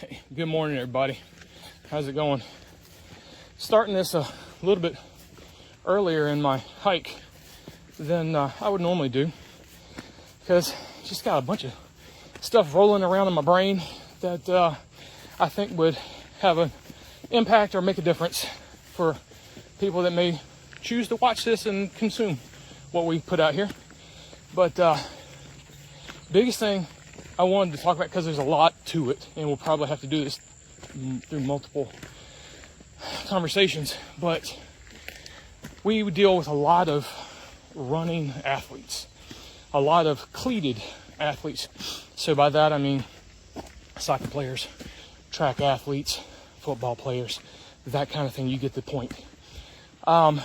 Hey, good morning, everybody. How's it going? Starting this a little bit earlier in my hike than I would normally do, because just got a bunch of stuff rolling around in my brain that I think would have an impact or make a difference for people that may choose to watch this and consume what we put out here. But biggest thing I wanted to talk about, because there's a lot to it, and we'll probably have to do this through multiple conversations, but we deal with a lot of running athletes, a lot of cleated athletes. So by that I mean soccer players, track athletes, football players, that kind of thing. You get the point. And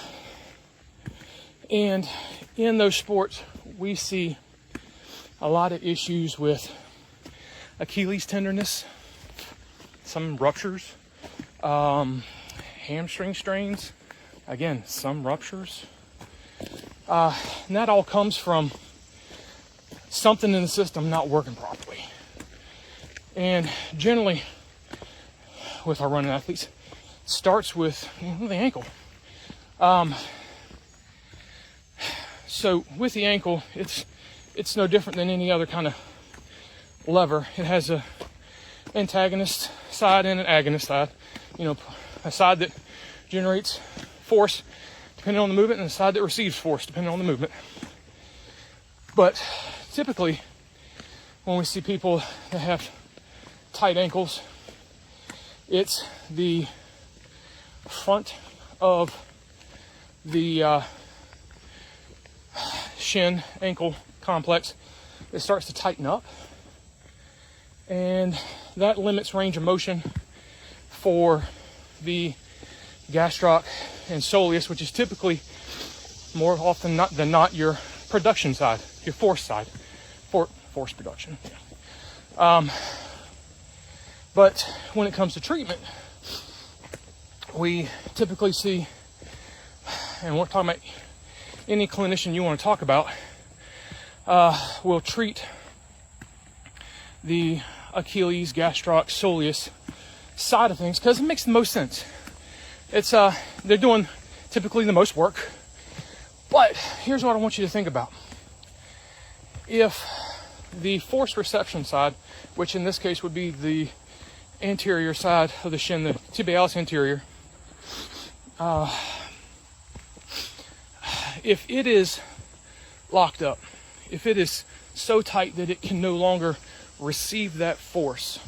in those sports, we see a lot of issues with Achilles tenderness, some ruptures, hamstring strains, again, some ruptures. And that all comes from something in the system not working properly. And generally, with our running athletes, starts with the ankle. So with the ankle, it's no different than any other kind of lever. It has a antagonist side and an agonist side. A side that generates force depending on the movement, and a side that receives force depending on the movement. But typically, when we see people that have tight ankles, it's the front of the shin ankle complex that starts to tighten up, and that limits range of motion for the gastroc and soleus, which is typically more often than not your production side, your force side, force production. But when it comes to treatment, we typically see, and we're talking about any clinician you want to talk about, will treat the Achilles, gastroc, soleus side of things, because it makes the most sense. It's they're doing typically the most work. But here's what I want you to think about. If the force reception side, which in this case would be the anterior side of the shin, the tibialis anterior, if it is locked up, if it is so tight that it can no longer receive that force,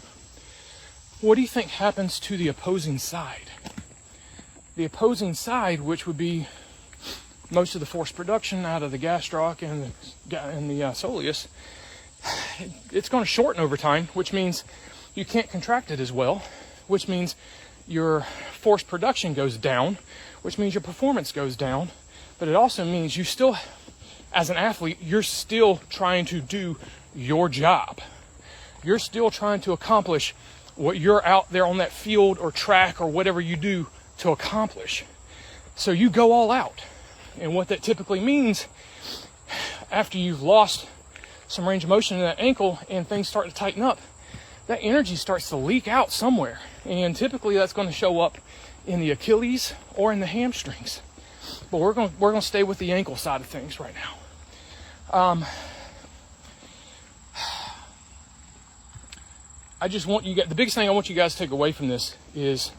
what do you think happens to the opposing side? The opposing side, which would be most of the force production out of the gastroc and the soleus, it's going to shorten over time, which means you can't contract it as well, which means your force production goes down, which means your performance goes down. But it also means you still, as an athlete, you're still trying to do your job. You're still trying to accomplish what you're out there on that field or track or whatever you do to accomplish. So you go all out. And what that typically means, after you've lost some range of motion in that ankle and things start to tighten up, that energy starts to leak out somewhere. And typically that's going to show up in the Achilles or in the hamstrings. But we're going to stay with the ankle side of things right now. I just want you guys, the biggest thing I want you guys to take away from this is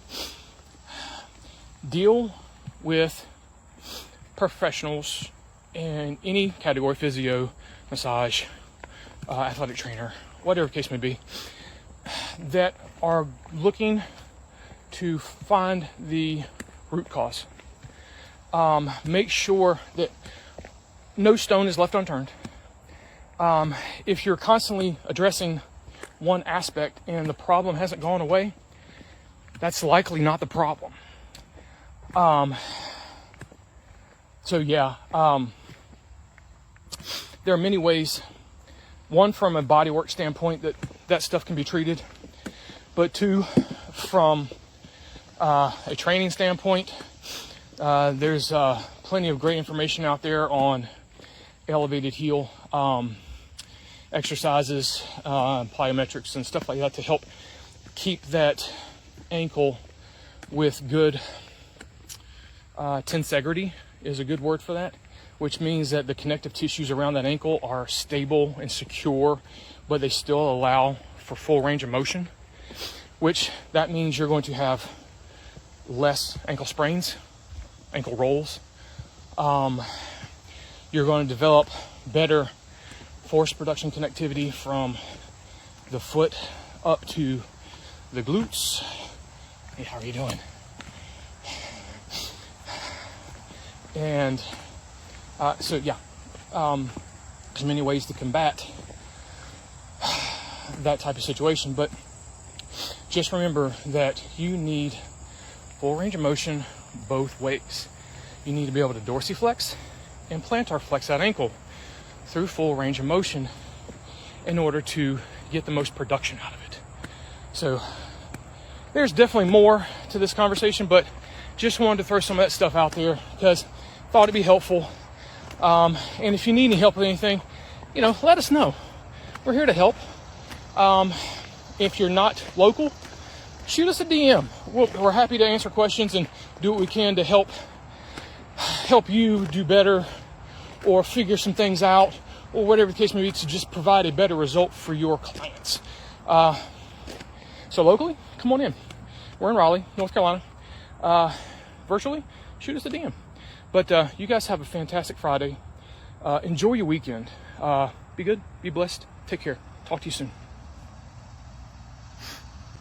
deal with professionals in any category, physio, massage, athletic trainer, whatever the case may be, that are looking to find the root cause. Make sure that no stone is left unturned. If you're constantly addressing one aspect and the problem hasn't gone away, that's likely not the problem. There are many ways. One, from a bodywork standpoint, that stuff can be treated. But two, from a training standpoint, there's plenty of great information out there on elevated heel exercises, plyometrics and stuff like that to help keep that ankle with good tensegrity is a good word for that, which means that the connective tissues around that ankle are stable and secure, but they still allow for full range of motion, which that means you're going to have less ankle sprains, ankle rolls. You're going to develop better force production connectivity from the foot up to the glutes. Hey, how are you doing? And there's many ways to combat that type of situation, but just remember that you need full range of motion both ways. You need to be able to dorsiflex and plantar flex that ankle through full range of motion in order to get the most production out of it. So there's definitely more to this conversation, but just wanted to throw some of that stuff out there because I thought it'd be helpful. And if you need any help with anything, let us know. We're here to help. If you're not local, shoot us a DM. We're happy to answer questions and do what we can to help you do better or figure some things out or whatever the case may be to just provide a better result for your clients. So locally, come on in. We're in Raleigh, North Carolina. Virtually, shoot us a DM. But you guys have a fantastic Friday. Enjoy your weekend. Be good, be blessed, take care. Talk to you soon.